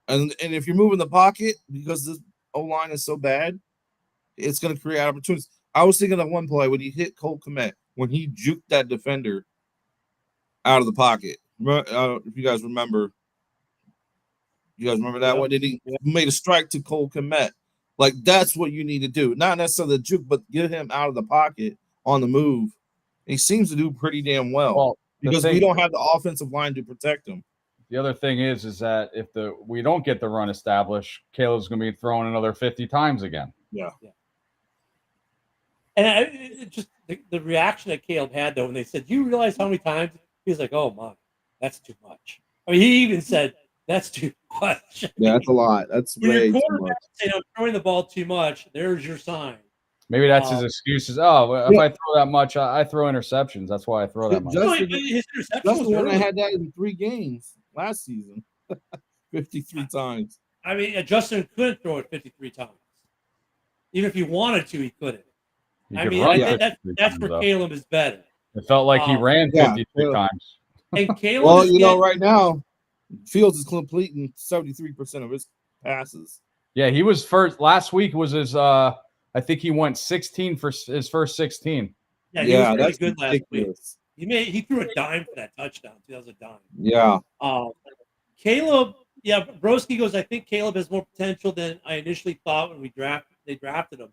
And if you're moving the pocket, because this O-line is so bad, it's going to create opportunities. I was thinking of one play when he hit Cole Kmet, when he juked that defender out of the pocket. If you guys remember. You guys remember that one? Did he made a strike to Cole Kmet? Like, that's what you need to do. Not necessarily the juke, but get him out of the pocket on the move. He seems to do pretty damn well because we don't have the offensive line to protect him. The other thing is that if we don't get the run established, Caleb's going to be thrown another 50 times again. Yeah. And just the reaction that Caleb had, though, when they said, "Do you realize how many times?" He was like, "Oh, my, that's too much." I mean, he even said, "That's too much." Yeah, that's a lot. That's way too much. Saying, "I'm throwing the ball too much." There's your sign. Maybe that's his excuses. Oh, if I throw that much, I throw interceptions. That's why I throw that much. Justin when I had that in 3 games last season, 53 times. I mean, Justin couldn't throw it 53 times. Even if he wanted to, he couldn't. I mean, I think that's where Caleb is better. It felt like he ran 53 times. And Caleb, well, you know, right now, Fields is completing 73% of his passes. Yeah, he was first. Last week was his. I think he went 16 for his first 16. Yeah, he was really good ridiculous. Last week. He threw a dime for that touchdown. That was a dime. Yeah. Caleb. Yeah, Broski goes. I think Caleb has more potential than I initially thought when they drafted him.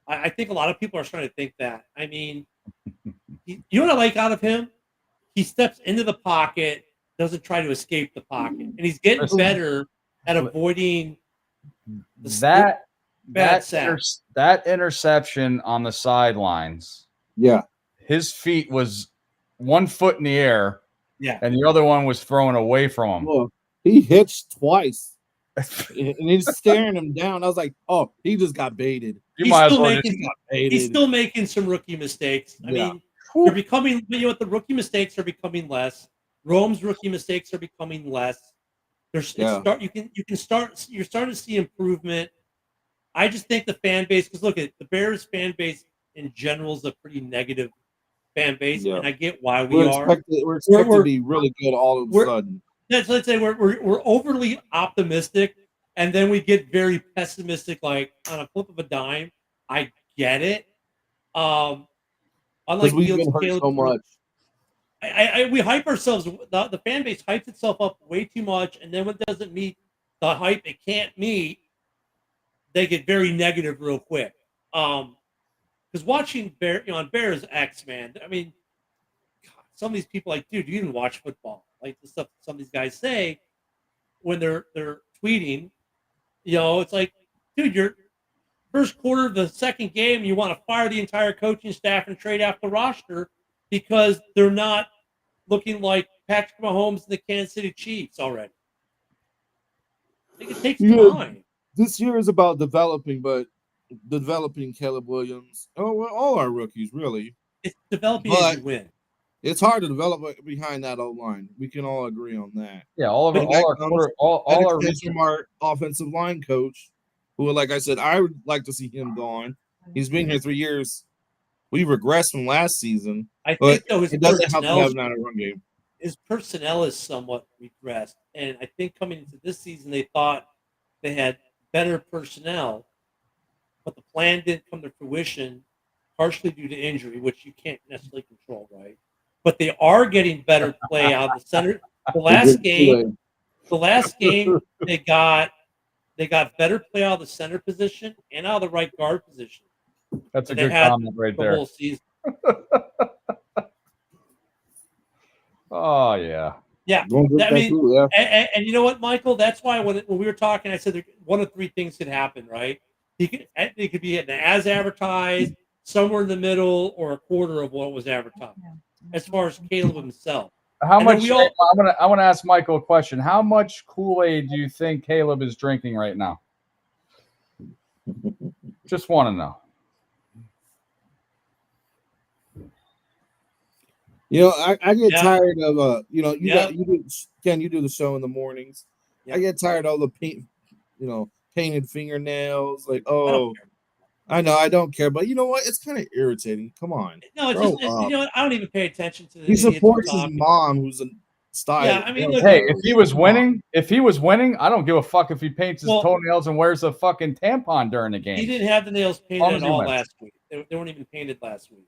I think a lot of people are starting to think that. I mean, you know what I like out of him? He steps into the pocket, doesn't try to escape the pocket, and he's getting better at avoiding that interception on the sidelines. Yeah, his feet was 1 foot in the air. Yeah, and the other one was thrown away from him. Well, he hitched twice, and he's staring him down. I was like, "Oh, he just got baited." He's still making some rookie mistakes. I mean, you're becoming. You know what? The rookie mistakes are becoming less. Rome's rookie mistakes are becoming less. You're starting to see improvement. I just think the fan base, because look at the Bears fan base in general is a pretty negative fan base, and I get why we're expected to be really good all of a sudden. Let's say we're overly optimistic, and then we get very pessimistic, like on a flip of a dime. I get it. Unlike we've been hurt so much. We hype ourselves. The fan base hypes itself up way too much, and then when it doesn't meet the hype it can't meet, they get very negative real quick. Because watching on Bears X, man, I mean, God, some of these people like, dude, you didn't watch football. Like the stuff some of these guys say when they're tweeting, you know, it's like, dude, you're first quarter of the second game, you want to fire the entire coaching staff and trade off the roster because they're not looking like Patrick Mahomes and the Kansas City Chiefs already. I think it takes time. This year is about developing Caleb Williams. All our rookies, really. It's developing as you win. It's hard to develop behind that O-line. We can all agree on that. Yeah, all our offensive line coach, who, like I said, I would like to see him gone. He's been here 3 years. We regressed from last season. I think though it doesn't help to have not a run game. His personnel is somewhat regressed, and I think coming into this season, they thought they had better personnel, but the plan didn't come to fruition, partially due to injury, which you can't necessarily control, right? but they are getting better play out of the center. The last game they got better play out of the center position and out of the right guard position. That's a They good had comment right the there. whole season. Oh yeah. Yeah, I mean, and you know what, Michael? That's why when we were talking, I said one of three things could happen, right? He could be hitting as advertised, somewhere in the middle, or a quarter of what was advertised. As far as Caleb himself, How much? I want to ask Michael a question. How much Kool-Aid do you think Caleb is drinking right now? Just want to know. You know, I get tired of you know, you do the show in the mornings. I get tired of all the painted fingernails. Like, I know I don't care, but you know what? It's kind of irritating. Come on. No, it's just you know what? I don't even pay attention to the. He supports his mom, who's a style. Yeah, I mean, look, hey, if he was winning, I don't give a fuck if he paints his toenails and wears a fucking tampon during the game. He didn't have the nails painted at all last week. They weren't even painted last week.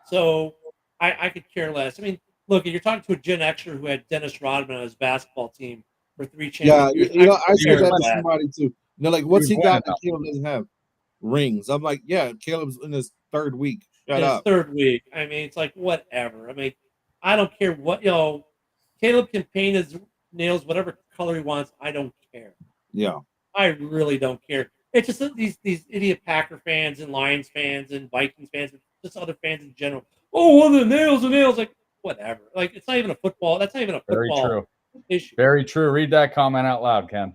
So I could care less. I mean, look, you're talking to a Gen Xer who had Dennis Rodman on his basketball team for 3 championships. Yeah, I said that to somebody too. You know, like, what's he got that Caleb doesn't have? Rings. I'm like, yeah, Caleb's in his 3rd week. Shut up. 3rd week. I mean, it's like, whatever. I mean, I don't care what, Caleb can paint his nails whatever color he wants. I don't care. Yeah. I really don't care. It's just that these idiot Packer fans and Lions fans and Vikings fans and just other fans in general. Oh, well, the nails. Like, whatever. Like, it's not even a football. That's not even a football issue. Very true. Read that comment out loud, Ken.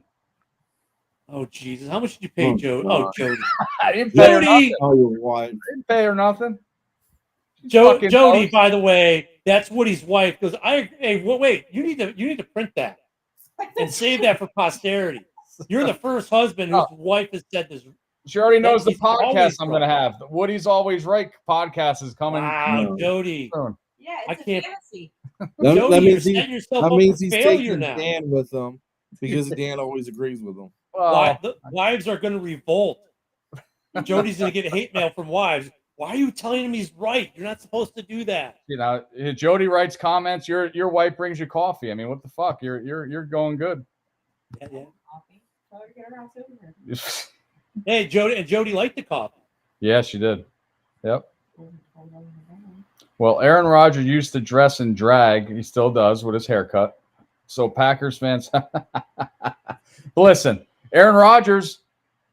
Oh, Jesus. How much did you pay, Jody? Oh, Jody. I didn't pay her nothing. Oh, your wife. I didn't pay her nothing. Jody, by the way, that's Woody's wife. Goes, wait, you need to print that and save that for posterity. You're the first husband whose wife has said this. She already knows the podcast I'm going to have. The Woody's Always Right podcast is coming. Wow, Jody. Yeah, it's a fantasy. That means he's taking Dan with him because Dan always agrees with him. The wives are going to revolt. Jody's going to get hate mail from wives. Why are you telling him he's right? You're not supposed to do that. You know, Jody writes comments. Your wife brings you coffee. I mean, what the fuck? You're going good. Yeah. Hey, Jody liked the coffee. Yeah, she did. Yep. Well, Aaron Rodgers used to dress in drag. He still does with his haircut. So Packers fans, listen, Aaron Rodgers,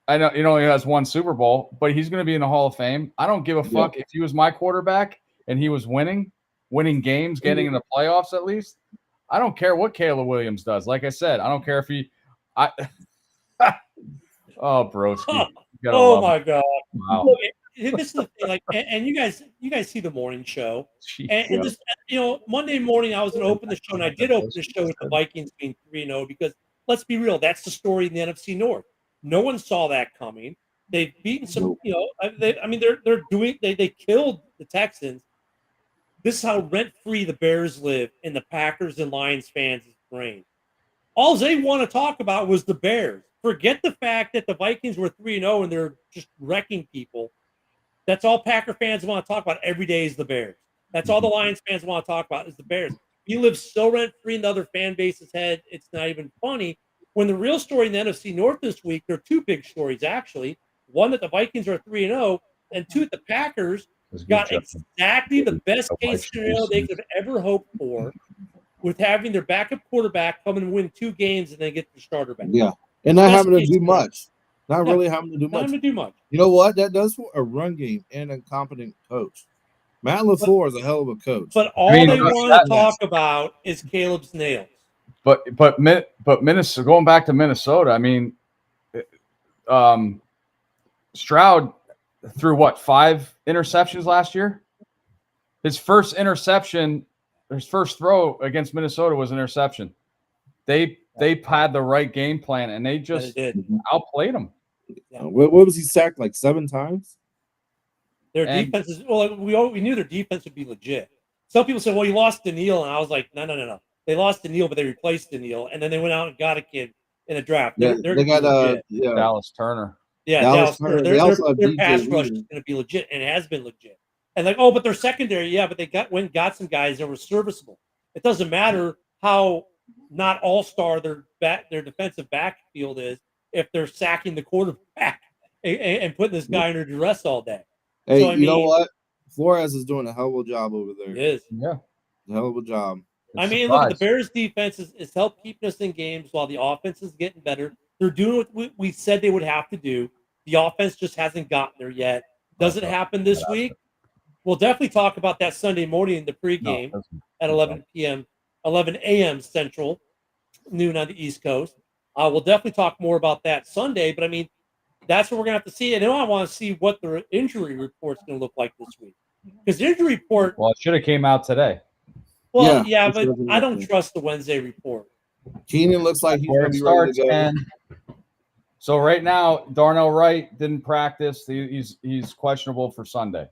I know, he has 1 Super Bowl, but he's going to be in the Hall of Fame. I don't give a fuck if he was my quarterback and he was winning games, getting in the playoffs at least. I don't care what Caleb Williams does. Like I said, I don't care if oh, broski. Oh my God. Wow. Look, this is the thing, like, and you guys see the morning show, and just, Monday morning I was going to open the show, and I did open the show with the Vikings being 3-0 because let's be real, that's the story in the NFC North. No one saw that coming. They've beaten some, they killed the Texans. This is how rent-free the Bears live in the Packers and Lions fans' brain. All they want to talk about was the Bears. Forget the fact that the Vikings were 3-0 and they're just wrecking people. That's all Packer fans want to talk about every day is the Bears. That's all the Lions fans want to talk about is the Bears. You live so rent-free in the other fan base's head, it's not even funny. When the real story in the NFC North this week, there are 2 big stories, actually. One, that the Vikings are 3-0, and 2, that the Packers got exactly the best case scenario they could have ever hoped for with having their backup quarterback come and win 2 games and then get their starter back. Yeah, and not having to do much. Not really having to do much. Not having to do much. You know what? That does for a run game and a competent coach. Matt LaFleur is a hell of a coach. But all they want to talk about is Caleb's nails. But Minnesota, going back to Minnesota, I mean, Stroud threw what, 5 interceptions last year? His first interception, his first throw against Minnesota was an interception. They had the right game plan and they just outplayed them. Yeah. What was he sacked like 7 times? Their defense is we knew their defense would be legit. Some people said, "Well, you lost Daniil," and I was like, "No. They lost Daniil, but they replaced Daniil, and then they went out and got a kid in a draft. They got Dallas Turner. Yeah, Dallas Turner. Their pass rush is going to be legit, and it has been legit. And like, oh, but they're secondary. Yeah, but they got some guys that were serviceable. It doesn't matter how not all-star their defensive backfield is if they're sacking the quarterback and putting this guy under duress all day. Hey, So, I you know mean, what? Flores is doing a hell of a job over there. It is. Yeah. A hell of a job. I mean, look, the Bears defense is helped keeping us in games while the offense is getting better. They're doing what we said they would have to do. The offense just hasn't gotten there yet. Does it happen this week? We'll definitely talk about that Sunday morning in the pregame at 11 p.m., 11 a.m. Central, noon on the East Coast. We'll definitely talk more about that Sunday, but I mean, that's what we're going to have to see. And then I want to see what the injury report's going to look like this week. Because the injury report... Well, it should have came out today. Well, yeah, but I don't trust the Wednesday report. Keenan looks like he's going to be ready to go. So right now, Darnell Wright didn't practice. He's questionable for Sunday.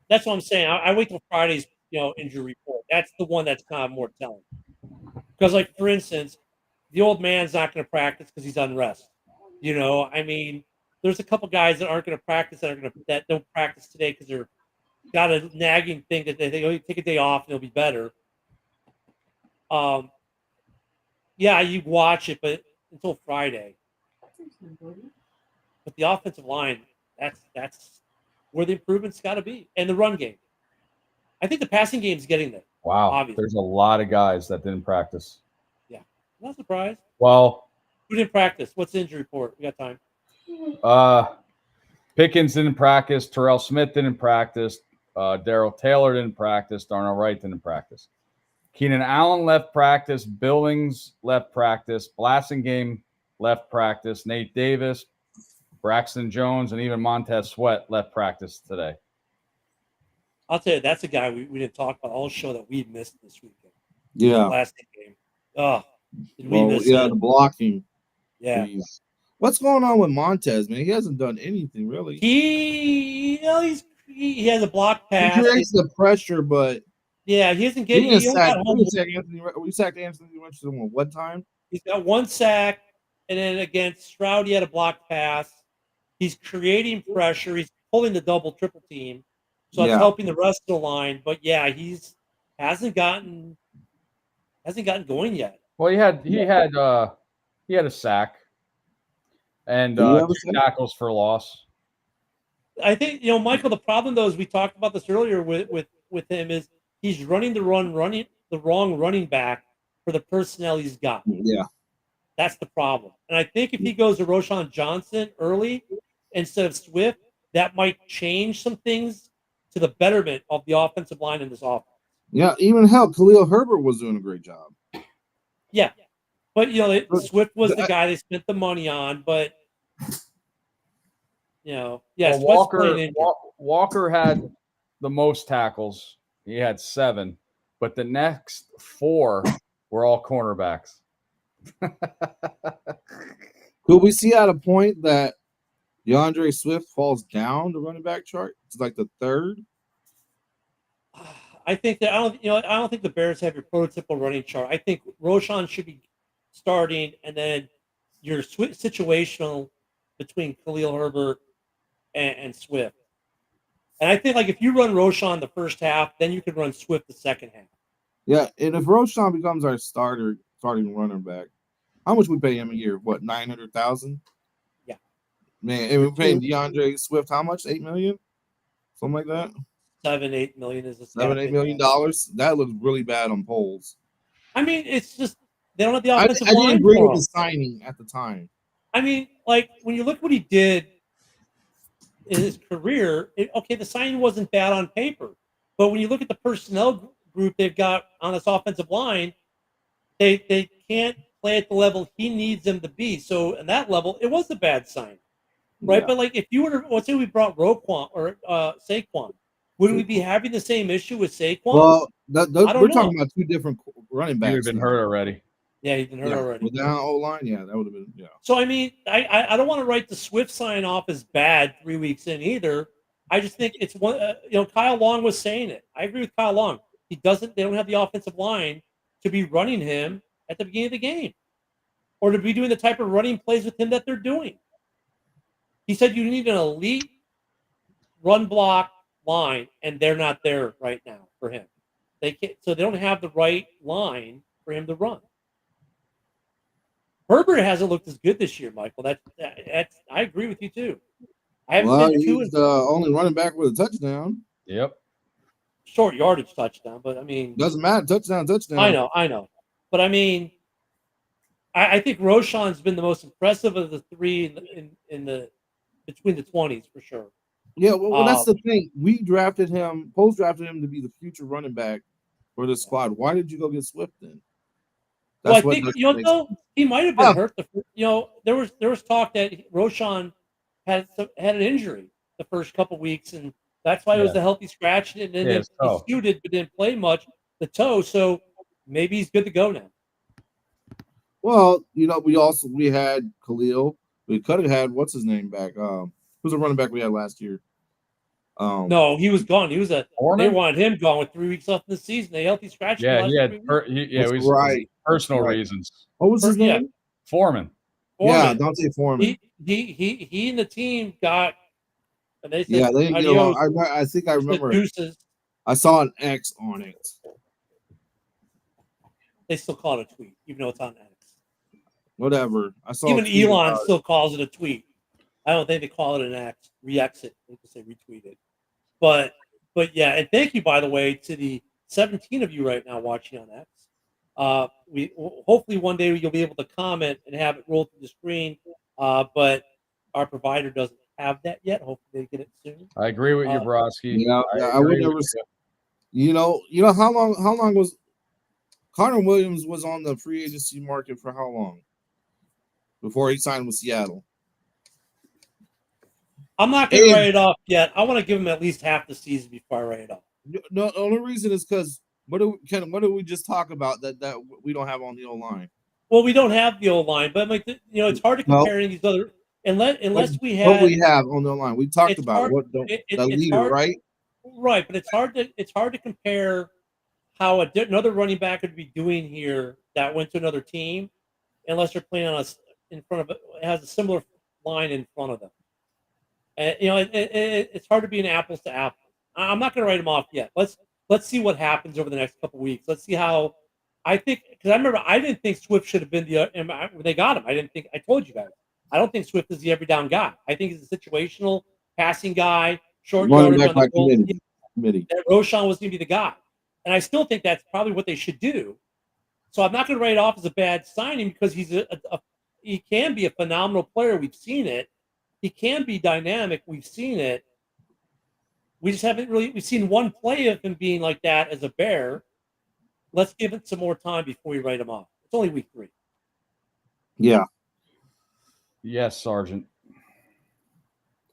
That's what I'm saying. I wait till Friday's injury report. That's the one that's kind of more telling. Because, like, for instance, the old man's not going to practice because he's on rest. I mean, there's a couple guys that aren't going to practice that don't practice today because they're got a nagging thing that they think, oh, take a day off and it'll be better. Yeah, you watch it, but until Friday. But the offensive line, that's where the improvement's got to be, and the run game. I think the passing game is getting there. Wow, obviously. There's a lot of guys that didn't practice. Yeah, not surprised. Well, who didn't practice? What's the injury report? We got time. Pickens didn't practice. Terrell Smith didn't practice. Darrell Taylor didn't practice. Darnell Wright didn't practice. Keenan Allen left practice. Billings left practice. Blasingame left practice. Nate Davis, Braxton Jones, and even Montez Sweat left practice today. I'll tell you, that's a guy we didn't talk about all show that we missed this weekend. Yeah. Last game. Oh, did we miss the blocking. Yeah. Jeez. What's going on with Montez, man? He hasn't done anything really. He has a block pass. He creates the pressure, but yeah, he isn't getting. We sacked Anthony Richardson one time. He's got one sack, and then against Stroud, he had a block pass. He's creating pressure. He's pulling the double, triple team, so it's helping the rest of the line. But yeah, he's hasn't gotten going yet. Well, he had a sack and 2 tackles for loss. I think Michael. The problem though is we talked about this earlier with him is he's running the wrong running back for the personnel he's got. Yeah, that's the problem. And I think if he goes to Roschon Johnson early instead of Swift, that might change some things to the betterment of the offensive line in this offense. Yeah, even Khalil Herbert was doing a great job. Yeah, but Swift was the guy they spent the money on. But yes, Walker had the most tackles. He had 7, but the next 4 were all cornerbacks. Could we see at a point that DeAndre Swift falls down the running back chart? It's like the 3rd. I think that I don't think the Bears have your prototypical running chart. I think Roschon should be starting, and then your situational between Khalil Herbert and Swift. And I think if you run Roschon the first half, then you can run Swift the second half. Yeah, and if Roschon becomes our starting running back, how much we pay him a year? What, $900,000? Yeah, man. And we're paying DeAndre Swift how much? $8 million, something like that. $7-8 million is $7-8 million. That looks really bad on polls. I mean, it's just they don't have the offensive line. I didn't agree with the signing at the time. I mean, when you look what he did in his career, the signing wasn't bad on paper, but when you look at the personnel group they've got on this offensive line, they can't play at the level he needs them to be. So, in that level, it was a bad sign, right? Yeah. But if you were to, let's say we brought Roquan or Saquon, would we be having the same issue with Saquon? Well, we're talking about 2 different running backs. He'd have been hurt already. Yeah, he's been hurt already. With down O-line, yeah, that would have been, yeah. So, I mean, I don't want to write the Swift sign off as bad 3 weeks in either. I just think it's one, Kyle Long was saying it. I agree with Kyle Long. They don't have the offensive line to be running him at the beginning of the game or to be doing the type of running plays with him that they're doing. He said you need an elite run block line, and they're not there right now for him. They can't, so they don't have the right line for him to run. Herbert hasn't looked as good this year, Michael. That's I agree with you too. I haven't been he's the only running back with a touchdown. Yep. Short yardage touchdown, but I mean, Doesn't matter. Touchdown. I know. But I mean, I think Roschon's been the most impressive of the three in the between the 20s for sure. Yeah, well, that's the thing. We drafted him, Post drafted him to be the future running back for the squad. Why did you go get Swift then? That's well, I think he might have been hurt. There was talk that Roschon had an injury the first couple weeks, and that's why it was a healthy scratch, and then he suited but didn't play much. The toe, so maybe he's good to go now. Well, we had Khalil. We could have had what's his name back. Who's a running back we had last year? No, he was gone. They wanted him gone with 3 weeks left in the season. They healthy scratch. Yeah, he had personal reasons. What was his name? Foreman. Yeah, Dante Foreman. He and the team got. And they said, yeah, they didn't get along. I think I remember. I saw an X on it. They still call it a tweet, even though it's on X. Whatever. I saw. Even Elon still calls it a tweet. I don't think they call it an X. Re-exit. They can say retweet it. But yeah, and thank you, by the way, to the 17 of you right now watching on X. We hopefully one day you'll be able to comment and have it roll through the screen. But our provider doesn't have that yet. Hopefully they get it soon. I agree with you, Broski. Yeah, I would never. You know how long was Connor Williams was on the free agency market for how long before he signed with Seattle? I'm not going to write it off yet. I want to give him at least half the season before I write it off. No, the only reason is because what did we just talk about that we don't have on the O-line? Well, we don't have the O-line, but like it's hard to compare these other unless we have what we have on the O-line. We talked about the leader, right? Right, but it's hard to compare how another running back would be doing here that went to another team, unless they're playing on us in front of it has a similar line in front of them. And it's hard to be an apples to apples. I'm not going to write them off yet. Let's see what happens over the next couple of weeks. Let's see how. I think because I remember I didn't think Swift should have been when they got him. I told you guys I don't think Swift is the every down guy. I think he's a situational passing guy, short yardage on the goal. That Roschon was going to be the guy, and I still think that's probably what they should do. So I'm not going to write it off as a bad signing because he can be a phenomenal player. We've seen it. He can be dynamic. We've seen it. We just haven't really. We've seen one play of him being like that as a Bear. Let's give it some more time before we write him off. It's only week 3. Yeah. Yes, Sergeant.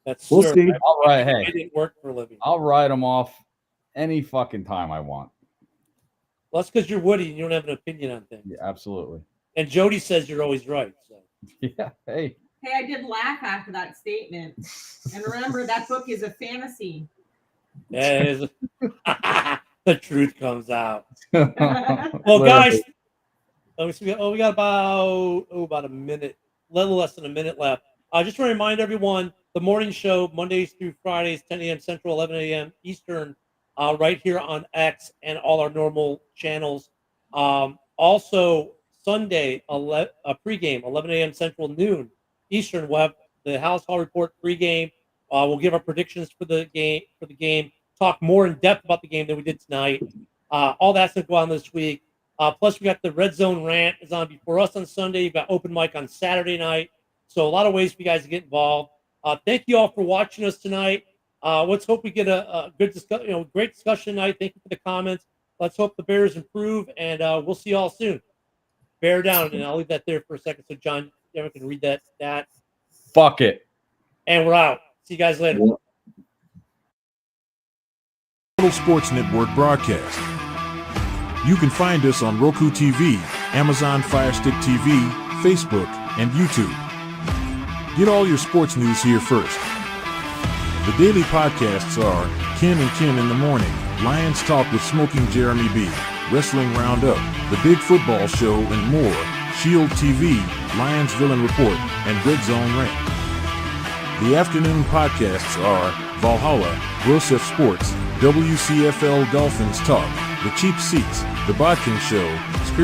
That's we'll see. All right, hey, it didn't work for a living. I'll write him off any fucking time I want. Well, that's because you're Woody and you don't have an opinion on things. Yeah, absolutely. And Jody says you're always right. So. Yeah. Hey. Hey, I did laugh after that statement. And remember, that book is a fantasy. Yeah, the truth comes out. Well, guys, we got about a minute, a little less than a minute left. Just want to remind everyone, the morning show, Mondays through Fridays, 10 a.m. Central, 11 a.m. Eastern, right here on X and all our normal channels. Also, Sunday, a pregame, 11 a.m. Central, noon Eastern. We'll have the Halas Hall Report pregame. We'll give our predictions for the game. Talk more in depth about the game than we did tonight. All that's going to go on this week. Plus, we got the Red Zone Rant is on before us on Sunday. You've got open mic on Saturday night. So a lot of ways for you guys to get involved. Thank you all for watching us tonight. Let's hope we get a good discussion, great discussion tonight. Thank you for the comments. Let's hope the Bears improve, and we'll see you all soon. Bear down, and I'll leave that there for a second so John can read that. Fuck it. And we're out. See you guys later. Total Sports Network broadcast. You can find us on Roku TV, Amazon Fire Stick TV, Facebook, and YouTube. Get all your sports news here first. The daily podcasts are Ken and Ken in the Morning, Lions Talk with Smoking Jeremy B, Wrestling Roundup, The Big Football Show, and more, Shield TV, Lions Villain Report, and Red Zone Rant. The afternoon podcasts are Valhalla, Grosef Sports, WCFL Dolphins Talk, The Cheap Seats, The Bodkin Show,